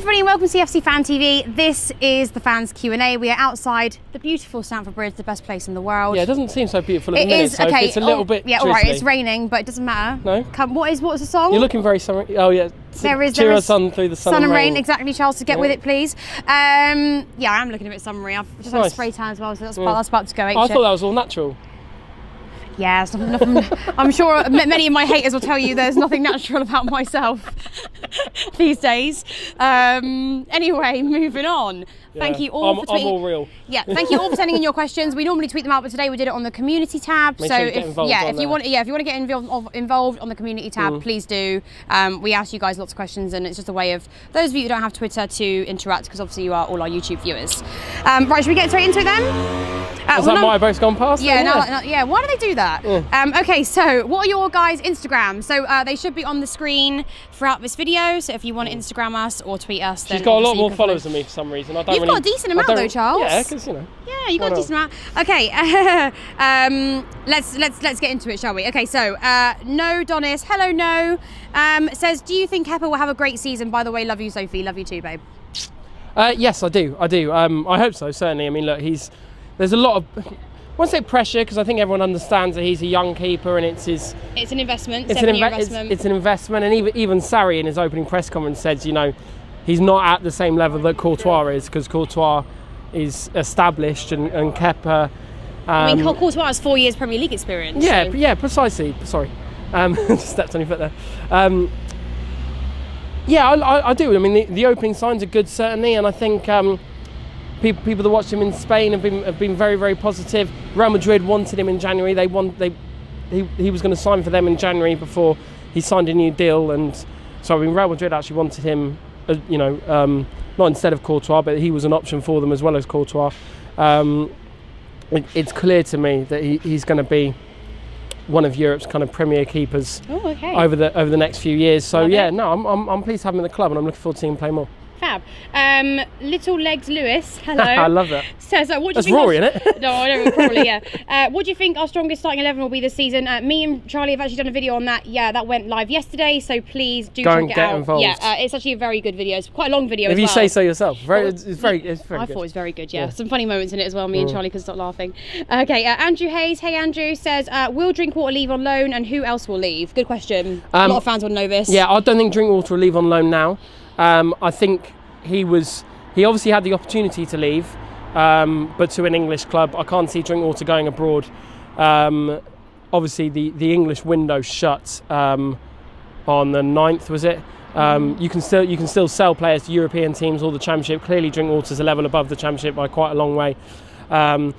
everybody and welcome to CFC Fan TV. This is the fans Q&A. We are outside the beautiful Stamford Bridge, the best place in the world. Yeah, it doesn't seem so beautiful at the It minute, is, so okay. it's a little bit yeah, drizzly. alright, it's raining, but it doesn't matter. No? What's the song? You're looking very summery. Oh yeah, There is sun through the sun and rain. Exactly, Charles, so get Yeah. with it please. Yeah, I am looking a bit summery. I've just had a Nice. spray tan as well, so that's about to go I apeshit. thought that was all natural. Yeah, it's nothing, I'm sure many of my haters will tell you there's nothing natural about myself these days. Anyway, moving on. Thank you all for tweeting. I'm all real. Yeah, thank you all for sending in your questions. We normally tweet them out, but today we did it on the community tab. Make so sure you get involved if you want to get involved on the community tab, please do. We ask you guys lots of questions, and it's just a way of those of you who don't have Twitter to interact, because obviously you are all our YouTube viewers. Right, should we get straight into it then? Is that my boat's gone past? Yeah, yeah. Why do they do that? Okay, so what are your guys' Instagrams? So they should be on the screen throughout this video. So if you want to Instagram us or tweet us, then she's got a lot more followers than me for some reason. You've got a decent amount though, Charles. Yeah, because you know. Yeah, you got a decent amount. Okay, let's get into it, shall we? Okay, so No Donis, hello No, says, do you think Kepa will have a great season? By the way, love you, Sophie. Love you too, babe. Yes, I do. I hope so. Certainly. I mean, look, there's a lot of. I won't say pressure, because I think everyone understands that he's a young keeper and it's an investment. It's an investment, and even Sarri in his opening press conference said, you know, he's not at the same level that Courtois is, because Courtois is established and Kepa. I mean, Courtois has 4 years Premier League experience. Yeah, so. yeah, precisely. Sorry, stepped on your foot there. Yeah, I do. I mean, the opening signs are good, certainly, and I think. People that watched him in Spain have been very, very positive. Real Madrid wanted him in January. He was going to sign for them in January before he signed a new deal, and so I mean, Real Madrid actually wanted him, not instead of Courtois, but he was an option for them as well as Courtois. It's clear to me that he's going to be one of Europe's kind of premier keepers over the next few years. So I'm pleased to have him in the club, and I'm looking forward to seeing him play more. Fab. Little Legs Lewis, hello. I love that. Says, what do you That's think? Rory, isn't it? No, I don't, probably, yeah. What do you think our strongest starting 11 will be this season? Me and Charlie have actually done a video on that. Yeah, that went live yesterday, so please do go check and it get out. Involved. Yeah, it's actually a very good video. It's quite a long video if as you well. say so yourself. It's very I good. thought it was very good, yeah. Some funny moments in it as well. Me and Charlie couldn't stop laughing. Okay, Andrew Hayes, hey Andrew, says, will Drinkwater leave on loan, and who else will leave? Good question. A lot of fans will know this. Yeah, I don't think Drinkwater will leave on loan now. I think he obviously had the opportunity to leave, but to an English club. I can't see Drinkwater going abroad. Obviously the English window shut on the 9th, was it? You can still sell players to European teams or the Championship. Clearly Drinkwater's a level above the Championship by quite a long way, and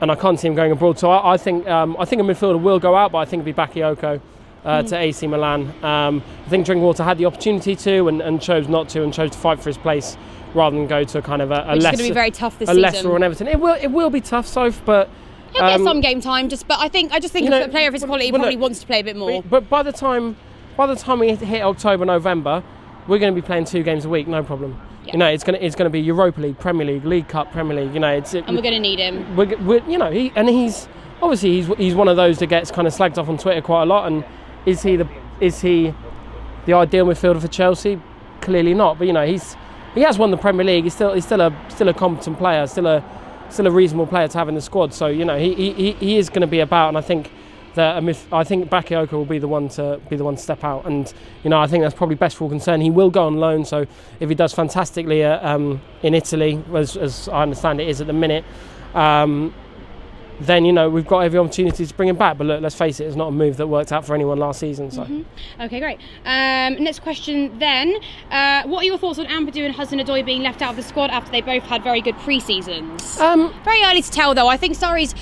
I can't see him going abroad. So I think a midfielder will go out, but I think it'll be Bakayoko to AC Milan. I think Drinkwater had the opportunity to and chose not to, and chose to fight for his place rather than go to a kind of a lesser. It's going to be very tough this season. Lesser or an Everton. It will be tough, Soph, but he'll get some game time. But I just think a player of his quality probably wants to play a bit more. But by the time we hit October, November, we're going to be playing 2 games a week, no problem. Yeah. You know, it's going to be Europa League, Premier League, League Cup, Premier League. You know, and we're going to need him. He's obviously he's one of those that gets kind of slagged off on Twitter quite a lot. And is he the ideal midfielder for Chelsea? Clearly not. But you know, he has won the Premier League. He's still a competent player, still a reasonable player to have in the squad. So you know, he is going to be about, and I think Bakayoko will be the one to step out. And you know, I think that's probably best for all concerned. He will go on loan. So if he does fantastically in Italy, as I understand it is at the minute, then you know we've got every opportunity to bring him back. But look, let's face it, it's not a move that worked out for anyone last season. So. Okay, great. Next question then. What are your thoughts on Ampadu and Hudson Odoi being left out of the squad after they both had very good pre-seasons? Very early to tell though. I think Sarri's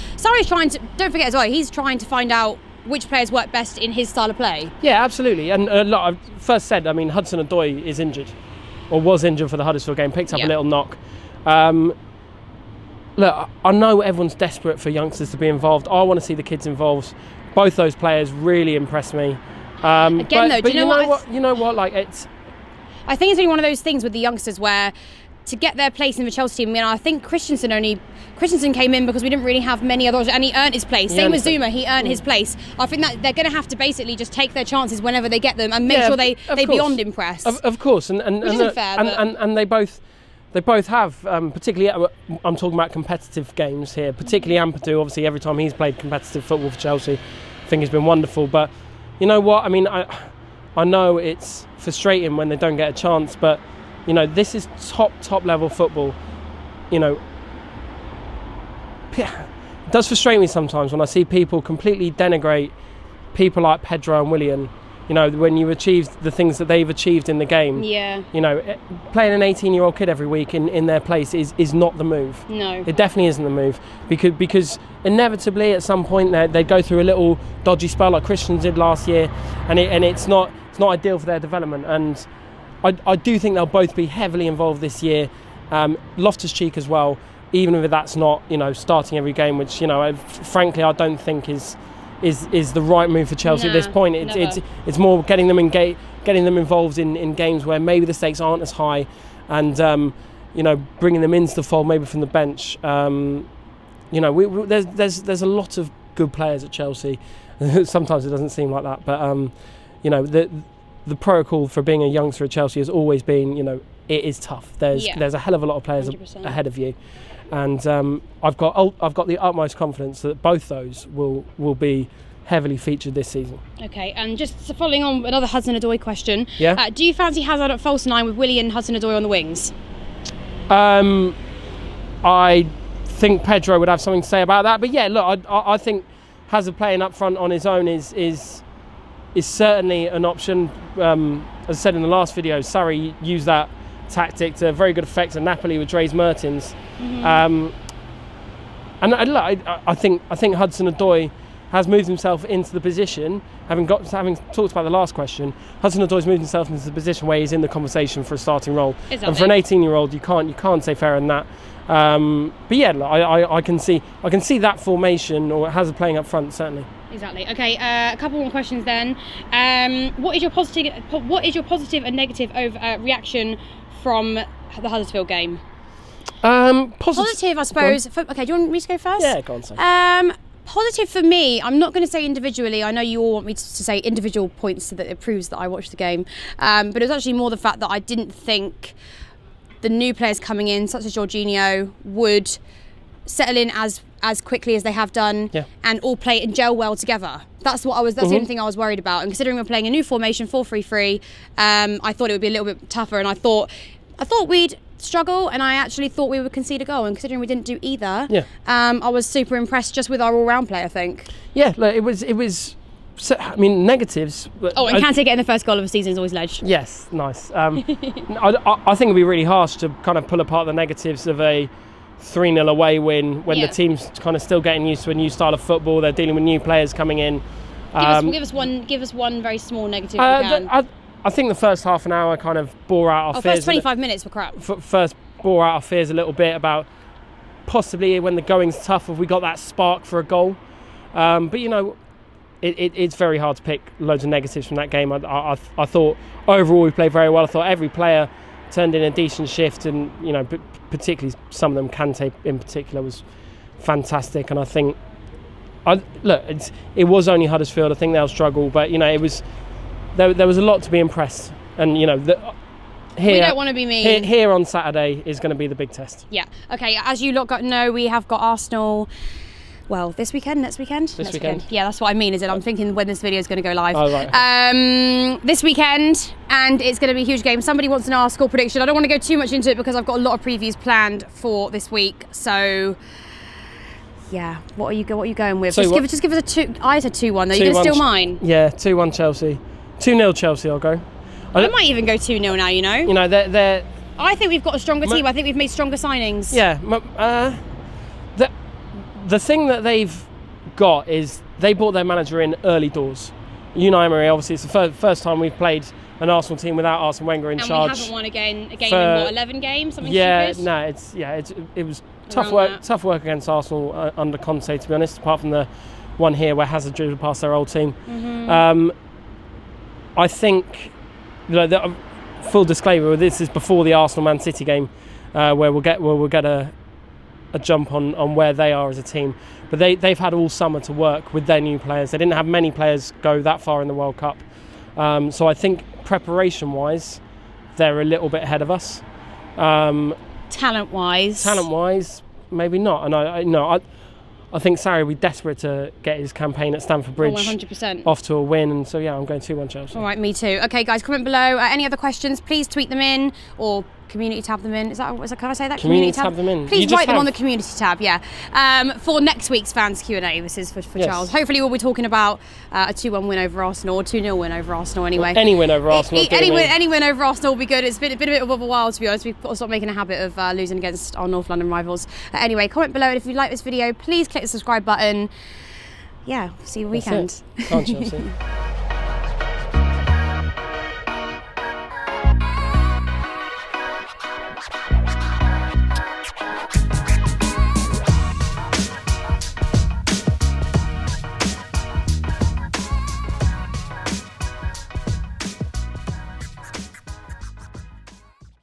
trying to, don't forget as well, he's trying to find out which players work best in his style of play. Yeah, absolutely. And I first said, I mean, Hudson Odoi is injured, or was injured for the Huddersfield game, picked up a little knock. Look, I know everyone's desperate for youngsters to be involved. I want to see the kids involved. Both those players really impress me. Again, though, do you know what? You know what? Like, it's. I think it's really one of those things with the youngsters where to get their place in the Chelsea team. I mean, I think Christensen came in because we didn't really have many others, and he earned his place. Same with Zuma, he earned his place. I think that they're going to have to basically just take their chances whenever they get them and make sure they beyond impress. Of course, and which isn't fair, and they both have, particularly, I'm talking about competitive games here, particularly Ampadu. Obviously, every time he's played competitive football for Chelsea, I think it's been wonderful. But you know what? I mean, I know it's frustrating when they don't get a chance, but you know, this is top level football. You know, it does frustrate me sometimes when I see people completely denigrate people like Pedro and Willian. You know, when you achieve the things that they've achieved in the game. Yeah. You know, playing an 18-year-old kid every week in their place is not the move. No. It definitely isn't the move, because inevitably at some point they go through a little dodgy spell like Christians did last year, and it's not ideal for their development. And I do think they'll both be heavily involved this year. Loftus-Cheek as well, even if that's not, you know, starting every game, which, you know, frankly I don't think is the right move for Chelsea at this point. It's more getting them involved in games where maybe the stakes aren't as high, and you know, bringing them into the fold maybe from the bench. You know, there's a lot of good players at Chelsea. Sometimes it doesn't seem like that, but you know, the protocol for being a youngster at Chelsea has always been, you know, it is tough. There's a hell of a lot of players 100%. ahead of you. And I've got the utmost confidence that both those will be heavily featured this season. Okay, and just following on another Hudson-Odoi question. Yeah. Do you fancy Hazard at false nine with Willian and Hudson-Odoi on the wings? I think Pedro would have something to say about that. But yeah, look, I think Hazard playing up front on his own is certainly an option. As I said in the last video, Surrey used that tactic to very good effect at Napoli with Dries Mertens. And I think Hudson-Odoi has moved himself into the position, having talked about the last question. Hudson-Odoi's moved himself into the position where he's in the conversation for a starting role. Exactly. And for an 18-year-old, you can't say fairer than that. But yeah, I can see that formation, or Hazard playing up front, certainly. Exactly. Okay, a couple more questions then. What is your positive and negative reaction from the Huddersfield game? Positive, I suppose. Okay, do you want me to go first? Yeah, go on. Sorry. Positive for me, I'm not going to say individually. I know you all want me to say individual points so that it proves that I watched the game. But it was actually more the fact that I didn't think the new players coming in, such as Jorginho, would settle in as quickly as they have done, and all play and gel well together. That's the only thing I was worried about. And considering we're playing a new formation, 4-3-3, I thought it would be a little bit tougher, and I thought we'd struggle, and I actually thought we would concede a goal, and considering we didn't do either, I was super impressed just with our all-round play, I think. Yeah, look, it was I mean, negatives. And Kante getting the first goal of the season is always ledge. Yes, nice. I think it'd be really harsh to kind of pull apart the negatives of a 3-0 away win when the team's kind of still getting used to a new style of football. They're dealing with new players coming in. Give us one very small negative. I think the first half an hour kind of bore out our fears. First 25 minutes were crap. First bore out our fears a little bit about possibly when the going's tough, if we got that spark for a goal. But you know, it's very hard to pick loads of negatives from that game. I thought overall we played very well. I thought every player turned in a decent shift, and you know, particularly some of them, Kante in particular, was fantastic. And I think, it was only Huddersfield. I think they'll struggle, but you know, it was there was a lot to be impressed. And you know, we don't want to be mean. Here on Saturday is going to be the big test. Yeah. Okay. As you lot know, we have got Arsenal. Well, this weekend, next weekend? This weekend. Yeah, that's what I mean, is it? I'm thinking when this video is going to go live. Oh, right. This weekend, and it's going to be a huge game. Somebody wants an Arsenal prediction. I don't want to go too much into it because I've got a lot of previews planned for this week. So, yeah, what are you going with? So just give us a 2. I said 2-1 though. You're going to steal mine? Yeah, 2-1 Chelsea. 2-0 Chelsea, I'll go. I might even go 2-0 now, you know. You know, they're I think we've got a stronger team. I think we've made stronger signings. Yeah. The thing that they've got is they brought their manager in early doors. Unai Emery, obviously, it's the first time we've played an Arsenal team without Arsene Wenger in charge. And we haven't won a game in 11 games, something stupid? It was tough work against Arsenal under Conte, to be honest, apart from the one here where Hazard dribbled past their old team. I think, full disclaimer, this is before the Arsenal-Man City game. where we'll get a jump on where they are as a team. But they've had all summer to work with their new players. They didn't have many players go that far in the World Cup. So I think preparation-wise, they're a little bit ahead of us. Talent-wise, maybe not. And I think Sarri will be desperate to get his campaign at Stamford Bridge 100%. off to a win. And so, yeah, I'm going 2-1 Chelsea. All right, me too. Okay, guys, comment below. Any other questions, please tweet them in or community tab them in. Can I say that? Community tab them in. Please write them on the community tab, yeah. For next week's fans Q&A, this is for Yes. Charles. Hopefully we'll be talking about a 2-1 win over Arsenal, or 2-0 win over Arsenal anyway. Well, any win over Arsenal. Any win over Arsenal will be good. It's been a bit of a while, to be honest. We've got to stop making a habit of losing against our North London rivals. Anyway, comment below, and if you like this video, please click the subscribe button. Yeah, see you weekend. Can't Chelsea.